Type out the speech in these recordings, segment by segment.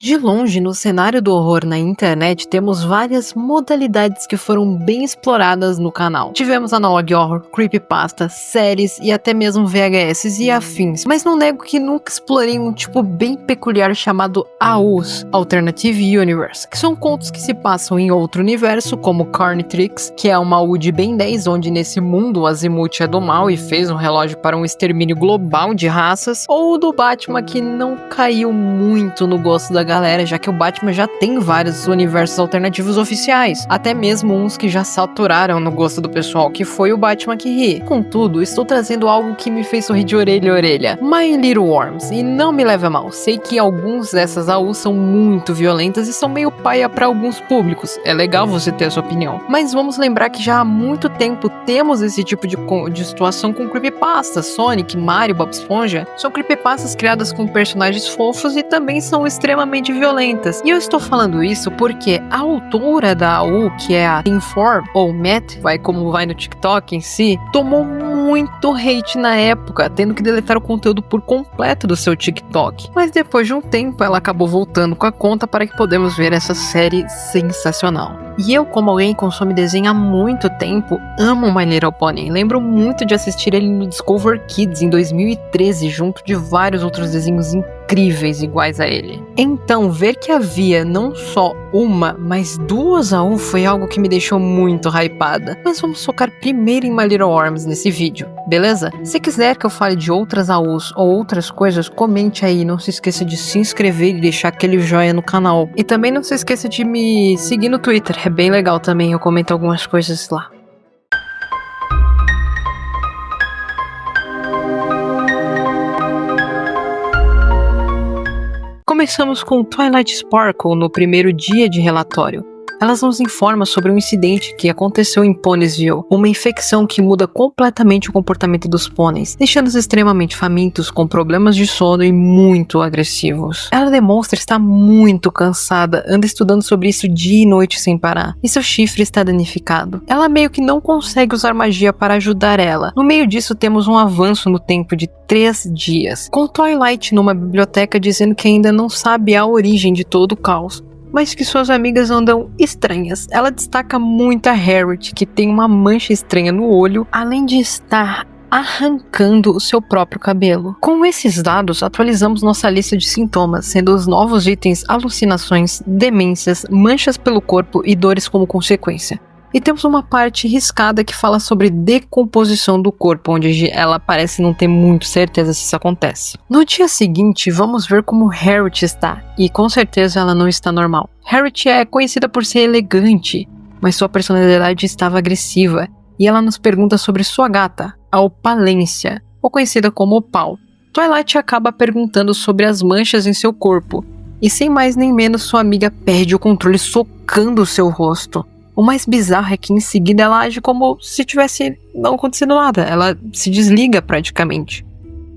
De longe, no cenário do horror na internet, temos várias modalidades que foram bem exploradas no canal. Tivemos analog horror, creepypasta, séries e até mesmo VHS e afins, mas não nego que nunca explorei um tipo bem peculiar chamado AUs, Alternative Universe, que são contos que se passam em outro universo, como Carnitrix, que é uma AU de Ben 10, onde nesse mundo o Azimuth é do mal e fez um relógio para um extermínio global de raças, ou o do Batman, que não caiu muito no gosto da galera, já que o Batman já tem vários universos alternativos oficiais, até mesmo uns que já saturaram no gosto do pessoal, que foi o Batman que ri. Contudo, estou trazendo algo que me fez sorrir de orelha a orelha, My Little Worms, e não me leve a mal, sei que alguns dessas AUs são muito violentas e são meio paia para alguns públicos, é legal você ter a sua opinião, mas vamos lembrar que já há muito tempo temos esse tipo de situação com creepypastas. Sonic, Mario, Bob Esponja são creepypastas criadas com personagens fofos e também são extremamente violentas. E eu estou falando isso porque a autora da AU, que é a Team4, ou Matt, vai como vai no TikTok em si, tomou muito hate na época, tendo que deletar o conteúdo por completo do seu TikTok. Mas depois de um tempo, ela acabou voltando com a conta para que podemos ver essa série sensacional. E eu, como alguém que consome desenho há muito tempo, amo My Little Pony. Lembro muito de assistir ele no Discover Kids em 2013, junto de vários outros desenhos incríveis iguais a ele. Então, ver que havia não só uma, mas duas AU foi algo que me deixou muito hypada. Mas vamos focar primeiro em My Little Worms nesse vídeo, beleza? Se quiser que eu fale de outras AUs ou outras coisas, comente aí. Não se esqueça de se inscrever e deixar aquele joinha no canal. E também não se esqueça de me seguir no Twitter, é bem legal também, eu comento algumas coisas lá. Começamos com Twilight Sparkle no primeiro dia de relatório. Elas nos informam sobre um incidente que aconteceu em Poniesville, uma infecção que muda completamente o comportamento dos pôneis, deixando-os extremamente famintos, com problemas de sono e muito agressivos. Ela demonstra estar muito cansada, anda estudando sobre isso dia e noite sem parar, e seu chifre está danificado. Ela meio que não consegue usar magia para ajudar ela. No meio disso temos um avanço no tempo de 3 dias, com Twilight numa biblioteca dizendo que ainda não sabe a origem de todo o caos, mas que suas amigas andam estranhas. Ela destaca muito a Harriet, que tem uma mancha estranha no olho, além de estar arrancando o seu próprio cabelo. Com esses dados, atualizamos nossa lista de sintomas, sendo os novos itens alucinações, demências, manchas pelo corpo e dores como consequência. E temos uma parte riscada que fala sobre decomposição do corpo, onde ela parece não ter muito certeza se isso acontece. No dia seguinte, vamos ver como Harriet está, e com certeza ela não está normal. Harriet é conhecida por ser elegante, mas sua personalidade estava agressiva, e ela nos pergunta sobre sua gata, a Opalência, ou conhecida como Opal. Twilight acaba perguntando sobre as manchas em seu corpo, e sem mais nem menos sua amiga perde o controle socando o seu rosto. O mais bizarro é que em seguida ela age como se tivesse não acontecido nada, ela se desliga praticamente.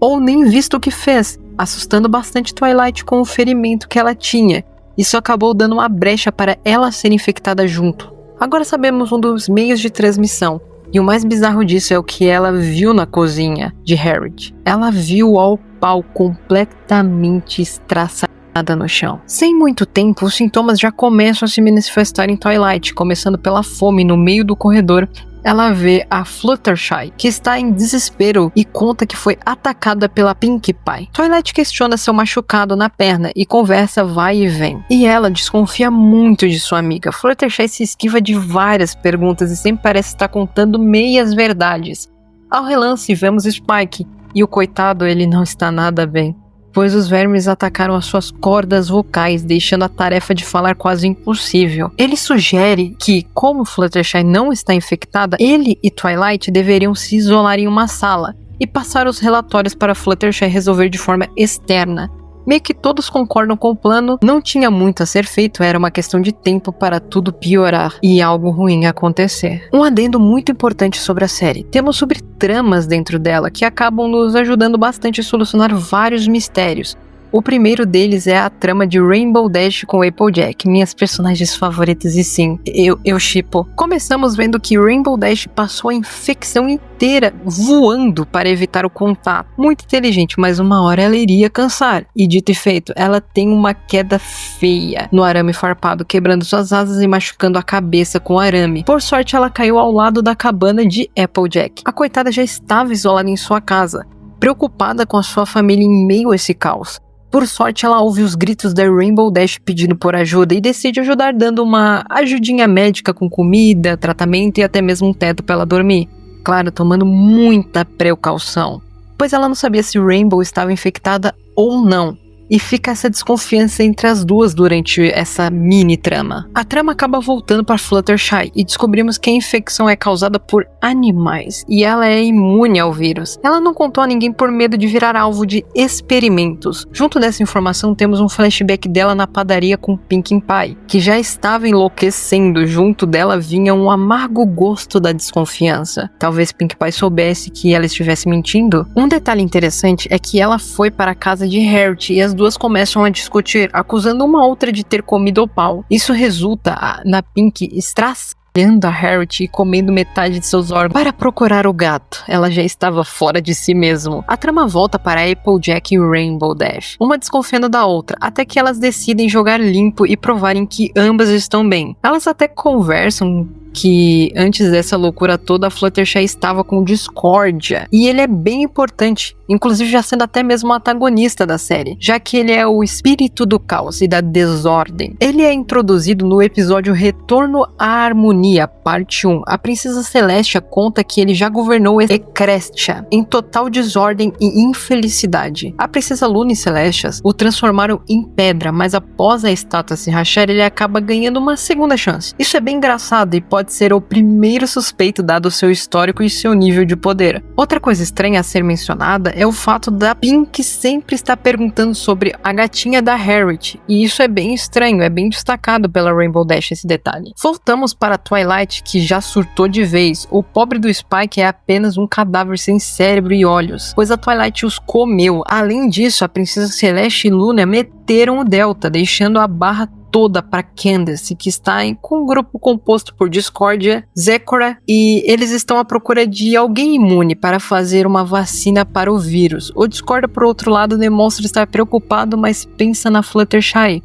Ou nem visto o que fez, assustando bastante Twilight com o ferimento que ela tinha. Isso acabou dando uma brecha para ela ser infectada junto. Agora sabemos um dos meios de transmissão, e o mais bizarro disso é o que ela viu na cozinha de Harriet. Ela viu a Opal completamente estraçada no chão. Sem muito tempo, os sintomas já começam a se manifestar em Twilight, começando pela fome. No meio do corredor, ela vê a Fluttershy, que está em desespero e conta que foi atacada pela Pinkie Pie. Twilight questiona seu machucado na perna e conversa vai e vem. E ela desconfia muito de sua amiga. Fluttershy se esquiva de várias perguntas e sempre parece estar contando meias verdades. Ao relance, vemos Spike, e o coitado, ele não está nada bem, pois os vermes atacaram as suas cordas vocais, deixando a tarefa de falar quase impossível. Ele sugere que, como Fluttershy não está infectada, ele e Twilight deveriam se isolar em uma sala e passar os relatórios para Fluttershy resolver de forma externa. Meio que todos concordam com o plano, não tinha muito a ser feito, era uma questão de tempo para tudo piorar e algo ruim acontecer. Um adendo muito importante sobre a série, temos sobre tramas dentro dela que acabam nos ajudando bastante a solucionar vários mistérios, O primeiro deles é a trama de Rainbow Dash com Applejack, minhas personagens favoritas, e sim, eu shippo. Começamos vendo que Rainbow Dash passou a infecção inteira voando para evitar o contato. Muito inteligente, mas uma hora ela iria cansar. E dito e feito, ela tem uma queda feia no arame farpado, quebrando suas asas e machucando a cabeça com o arame. Por sorte, ela caiu ao lado da cabana de Applejack. A coitada já estava isolada em sua casa, preocupada com a sua família em meio a esse caos. Por sorte, ela ouve os gritos da Rainbow Dash pedindo por ajuda e decide ajudar dando uma ajudinha médica com comida, tratamento e até mesmo um teto para ela dormir. Claro, tomando muita precaução, pois ela não sabia se Rainbow estava infectada ou não. E fica essa desconfiança entre as duas durante essa mini trama. A trama acaba voltando para Fluttershy e descobrimos que a infecção é causada por animais e ela é imune ao vírus. Ela não contou a ninguém por medo de virar alvo de experimentos. Junto dessa informação temos um flashback dela na padaria com Pinkie Pie, que já estava enlouquecendo. Junto dela vinha um amargo gosto da desconfiança. Talvez Pinkie Pie soubesse que ela estivesse mentindo. Um detalhe interessante é que ela foi para a casa de Harriet e as duas começam a discutir, acusando uma outra de ter comido o pau. Isso resulta na Pinkie estraçalhando a Harriet e comendo metade de seus órgãos para procurar o gato. Ela já estava fora de si mesmo. A trama volta para Applejack e Rainbow Dash, uma desconfiando da outra, até que elas decidem jogar limpo e provarem que ambas estão bem. Elas até conversam que antes dessa loucura toda a Fluttershy estava com discórdia, e ele é bem importante, inclusive já sendo até mesmo o antagonista da série, já que ele é o espírito do caos e da desordem. Ele é introduzido no episódio Retorno à Harmonia, parte 1. A princesa Celestia conta que ele já governou Ecrestia em total desordem e infelicidade. A princesa Luna e Celestias o transformaram em pedra, mas após a estátua se rachar, ele acaba ganhando uma segunda chance. Isso é bem engraçado e pode ser o primeiro suspeito dado o seu histórico e seu nível de poder. Outra coisa estranha a ser mencionada é o fato da Pinkie sempre estar perguntando sobre a gatinha da Harriet, e isso é bem estranho, é bem destacado pela Rainbow Dash esse detalhe. Voltamos para Twilight, que já surtou de vez. O pobre do Spike é apenas um cadáver sem cérebro e olhos, pois a Twilight os comeu. Além disso, a princesa Celeste e Luna meteram o Delta, deixando a barra toda para Candace, que está com um grupo composto por Discordia, Zecora, e eles estão à procura de alguém imune para fazer uma vacina para o vírus. O Discordia, por outro lado, demonstra estar preocupado, mas pensa na Fluttershy,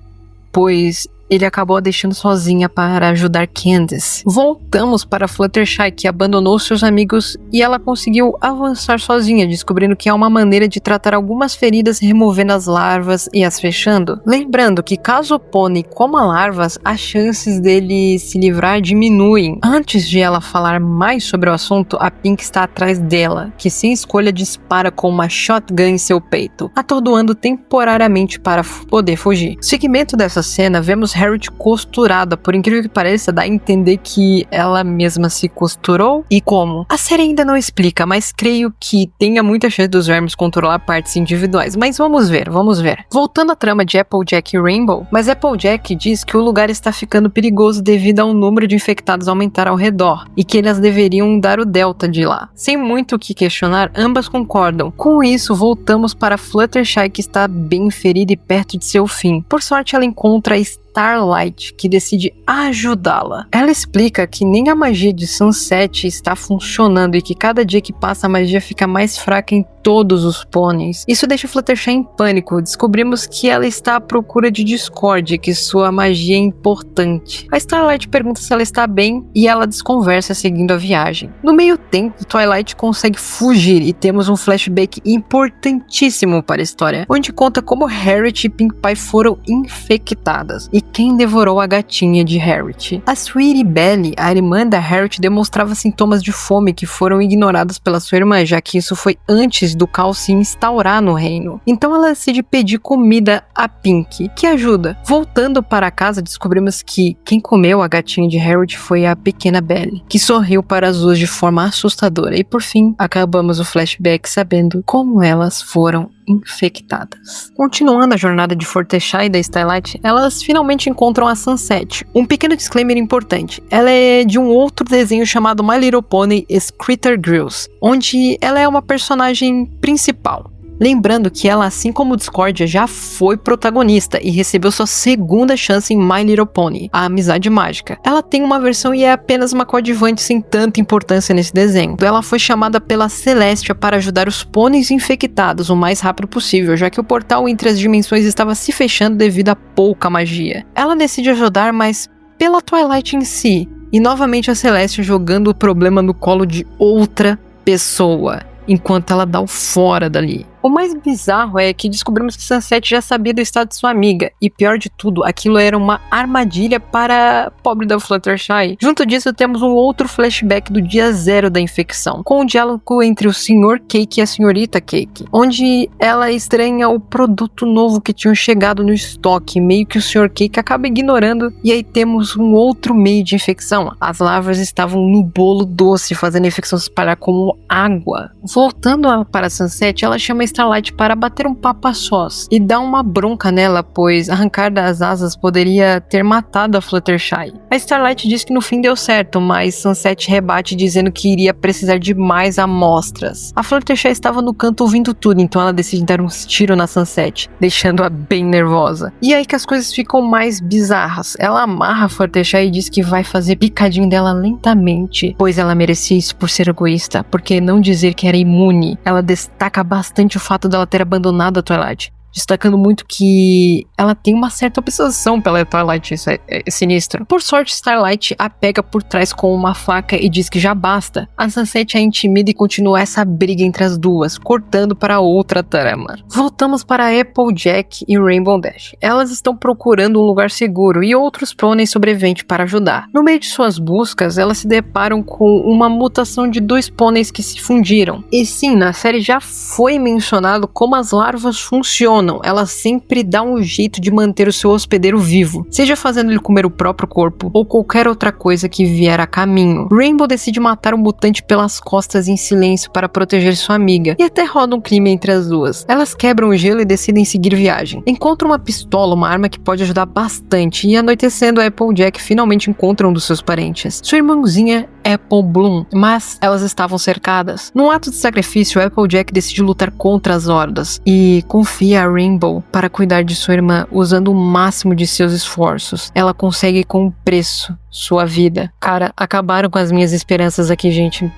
pois ele acabou a deixando sozinha para ajudar Candace. Voltamos para Fluttershy, que abandonou seus amigos e ela conseguiu avançar sozinha, descobrindo que há uma maneira de tratar algumas feridas removendo as larvas e as fechando. Lembrando que caso o pônei coma larvas, as chances dele se livrar diminuem. Antes de ela falar mais sobre o assunto, a Pink está atrás dela, que sem escolha dispara com uma shotgun em seu peito, atordoando temporariamente para poder fugir. No segmento dessa cena, vemos Harriet costurada, por incrível que pareça, dá a entender que ela mesma se costurou. E como? A série ainda não explica, mas creio que tenha muita chance dos vermes controlar partes individuais, mas vamos ver. Voltando à trama de Applejack e Rainbow, mas Applejack diz que o lugar está ficando perigoso devido ao número de infectados aumentar ao redor, e que elas deveriam dar o Delta de lá. Sem muito o que questionar, ambas concordam. Com isso, voltamos para Fluttershy, que está bem ferida e perto de seu fim. Por sorte, ela encontra Starlight, que decide ajudá-la. Ela explica que nem a magia de Sunset está funcionando e que cada dia que passa a magia fica mais fraca em todos os pôneis. Isso deixa Fluttershy em pânico. Descobrimos que ela está à procura de Discord, que sua magia é importante. A Starlight pergunta se ela está bem e ela desconversa seguindo a viagem. No meio tempo, Twilight consegue fugir e temos um flashback importantíssimo para a história, onde conta como Harriet e Pinkie Pie foram infectadas e quem devorou a gatinha de Harriet. A Sweetie Belly, a irmã da Harriet, demonstrava sintomas de fome que foram ignorados pela sua irmã, já que isso foi antes do caos se instaurar no reino. Então ela decide pedir comida a Pinkie, que ajuda. Voltando para casa, descobrimos que quem comeu a gatinha de Harriet foi a pequena Belly, que sorriu para as duas de forma assustadora. E por fim, acabamos o flashback sabendo como elas foram infectadas. Continuando a jornada de Fluttershy e da Starlight, elas finalmente encontram a Sunset. Um pequeno disclaimer importante: ela é de um outro desenho chamado My Little Pony Screeter Grills, onde ela é uma personagem principal. Lembrando que ela, assim como Discordia, já foi protagonista e recebeu sua segunda chance em My Little Pony, a Amizade Mágica. Ela tem uma versão e é apenas uma coadjuvante sem tanta importância nesse desenho. Ela foi chamada pela Celestia para ajudar os pôneis infectados o mais rápido possível, já que o portal entre as dimensões estava se fechando devido a pouca magia. Ela decide ajudar, mas pela Twilight em si, e novamente a Celestia jogando o problema no colo de outra pessoa, enquanto ela dá o fora dali. O mais bizarro é que descobrimos que Sunset já sabia do estado de sua amiga, e pior de tudo, aquilo era uma armadilha para a pobre da Fluttershy. Junto disso, temos um outro flashback do dia zero da infecção, com um diálogo entre o Sr. Cake e a Senhorita Cake, onde ela estranha o produto novo que tinha chegado no estoque, meio que o Sr. Cake acaba ignorando, e aí temos um outro meio de infecção. As larvas estavam no bolo doce, fazendo a infecção se espalhar como água. Voltando para Sunset, ela chama Starlight para bater um papo a sós e dá uma bronca nela, pois arrancar das asas poderia ter matado a Fluttershy. A Starlight diz que no fim deu certo, mas Sunset rebate dizendo que iria precisar de mais amostras. A Fluttershy estava no canto ouvindo tudo, então ela decide dar um tiro na Sunset, deixando-a bem nervosa. E aí que as coisas ficam mais bizarras. Ela amarra a Fluttershy e diz que vai fazer picadinho dela lentamente, pois ela merecia isso por ser egoísta, porque não dizer que era imune. Ela destaca bastante o fato dela ter abandonado a Twilight, destacando muito que ela tem uma certa obsessão pela Twilight, isso é sinistro. Por sorte, Starlight a pega por trás com uma faca e diz que já basta. A Sunset a intimida e continua essa briga entre as duas, cortando para outra trama. Voltamos para Applejack e Rainbow Dash. Elas estão procurando um lugar seguro e outros pôneis sobreviventes para ajudar. No meio de suas buscas, elas se deparam com uma mutação de dois pôneis que se fundiram. E sim, na série já foi mencionado como as larvas funcionam. Ela sempre dá um jeito de manter o seu hospedeiro vivo, seja fazendo ele comer o próprio corpo ou qualquer outra coisa que vier a caminho. Rainbow decide matar o mutante pelas costas em silêncio para proteger sua amiga, e até roda um crime entre as duas. Elas quebram o gelo e decidem seguir viagem. Encontram uma pistola, uma arma que pode ajudar bastante, e anoitecendo, a Applejack finalmente encontra um dos seus parentes, sua irmãzinha Apple Bloom, mas elas estavam cercadas. Num ato de sacrifício, Applejack decide lutar contra as hordas e confia a Rainbow para cuidar de sua irmã, usando o máximo de seus esforços. Ela consegue com preço sua vida. Cara, acabaram com as minhas esperanças aqui, gente.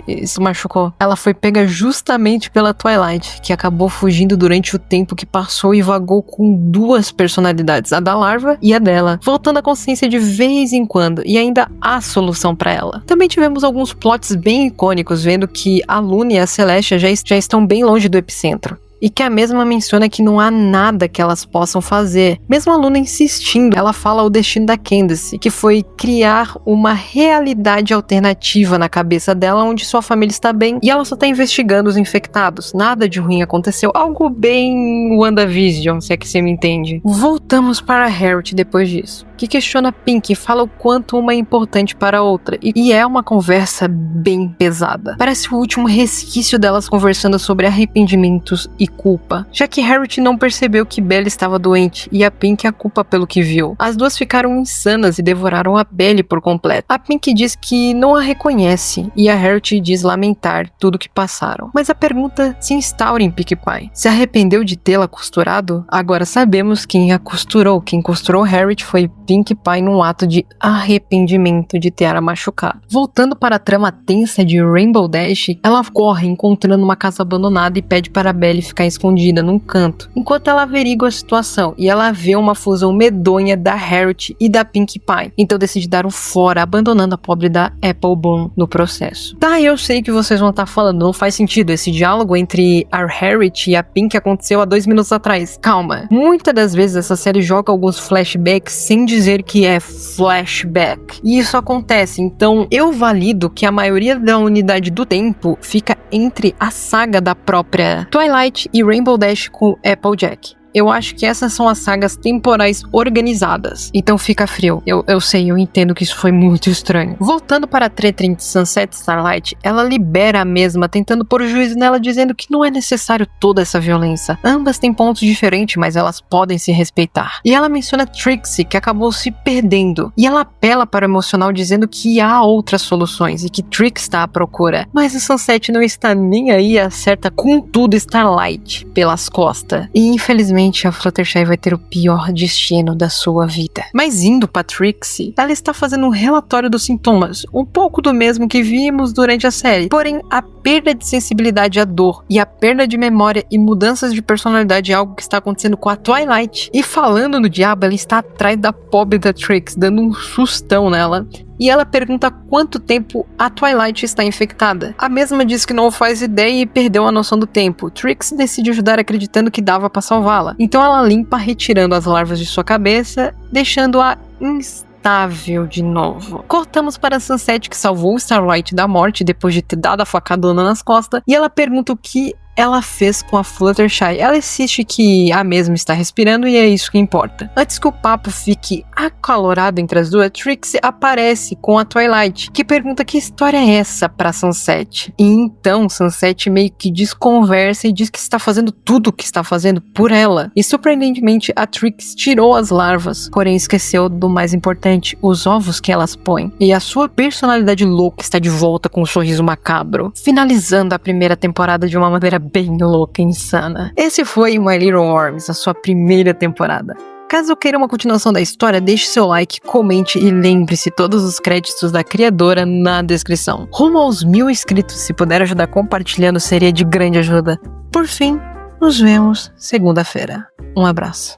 Isso machucou. Ela foi pega justamente pela Twilight, que acabou fugindo durante o tempo que passou e vagou com duas personalidades, a da larva e a dela, voltando à consciência de vez em quando, e ainda há solução para ela. Também tivemos alguns plots bem icônicos, vendo que a Luna e a Celestia já estão bem longe do epicentro, e que a mesma menciona que não há nada que elas possam fazer. Mesmo a Luna insistindo, ela fala o destino da Candace, que foi criar uma realidade alternativa na cabeça dela, onde sua família está bem, e ela só está investigando os infectados. Nada de ruim aconteceu. Algo bem WandaVision, se é que você me entende. Voltamos para Harriet depois disso, que questiona Pink e fala o quanto uma é importante para a outra, e é uma conversa bem pesada. Parece o último resquício delas conversando sobre arrependimentos e culpa, já que Harriet não percebeu que Belle estava doente e a Pink a culpa pelo que viu. As duas ficaram insanas e devoraram a Belle por completo. A Pink diz que não a reconhece e a Harriet diz lamentar tudo que passaram. Mas a pergunta se instaura em Pinkie Pie. Se arrependeu de tê-la costurado? Agora sabemos quem a costurou. Quem costurou Harriet foi Pinkie Pie num ato de arrependimento de ter a machucado. Voltando para a trama tensa de Rainbow Dash, ela corre encontrando uma casa abandonada e pede para Belle ficar escondida num canto, enquanto ela averigua a situação, e ela vê uma fusão medonha da Harriet e da Pinkie Pie, então decide dar um fora, abandonando a pobre da Apple Bloom no processo. Tá, eu sei que vocês vão estar falando, não faz sentido, esse diálogo entre a Harriet e a Pink aconteceu há 2 minutos atrás. Calma, muitas das vezes essa série joga alguns flashbacks sem dizer que é flashback, e isso acontece, então eu valido que a maioria da unidade do tempo fica entre a saga da própria Twilight e Rainbow Dash com Applejack. Eu acho que essas são as sagas temporais organizadas. Então fica frio. Eu sei, eu entendo que isso foi muito estranho. Voltando para a treta entre Sunset e Starlight, ela libera a mesma, tentando pôr o juízo nela, dizendo que não é necessário toda essa violência. Ambas têm pontos diferentes, mas elas podem se respeitar. E ela menciona Trixie, que acabou se perdendo. E ela apela para o emocional, dizendo que há outras soluções e que Trix está à procura. Mas a Sunset não está nem aí e acerta com tudo Starlight pelas costas. E infelizmente a Fluttershy vai ter o pior destino da sua vida. Mas indo para Trixie, ela está fazendo um relatório dos sintomas, um pouco do mesmo que vimos durante a série. Porém, a perda de sensibilidade à dor e a perda de memória e mudanças de personalidade é algo que está acontecendo com a Twilight. E falando no diabo, ela está atrás da pobre da Trix, dando um sustão nela. E ela pergunta quanto tempo a Twilight está infectada. A mesma diz que não faz ideia e perdeu a noção do tempo. Trix decide ajudar acreditando que dava para salvá-la. Então ela limpa retirando as larvas de sua cabeça, deixando-a instável de novo. Cortamos para Sunset, que salvou Starlight da morte depois de ter dado a facadona nas costas, e ela pergunta o que ela fez com a Fluttershy. Ela insiste que a mesma está respirando e é isso que importa. Antes que o papo fique acalorado entre as duas, Trixie aparece com a Twilight, que pergunta que história é essa pra Sunset. E então Sunset meio que desconversa e diz que está fazendo tudo o que está fazendo por ela. E surpreendentemente a Trix tirou as larvas, porém esqueceu do mais importante, os ovos que elas põem. E a sua personalidade louca está de volta com um sorriso macabro, finalizando a primeira temporada de uma maneira bem louca e insana. Esse foi My Little Worms, a sua primeira temporada. Caso queira uma continuação da história, deixe seu like, comente e lembre-se todos os créditos da criadora na descrição. Rumo aos 1000 inscritos, se puder ajudar compartilhando seria de grande ajuda. Por fim, nos vemos segunda-feira. Um abraço.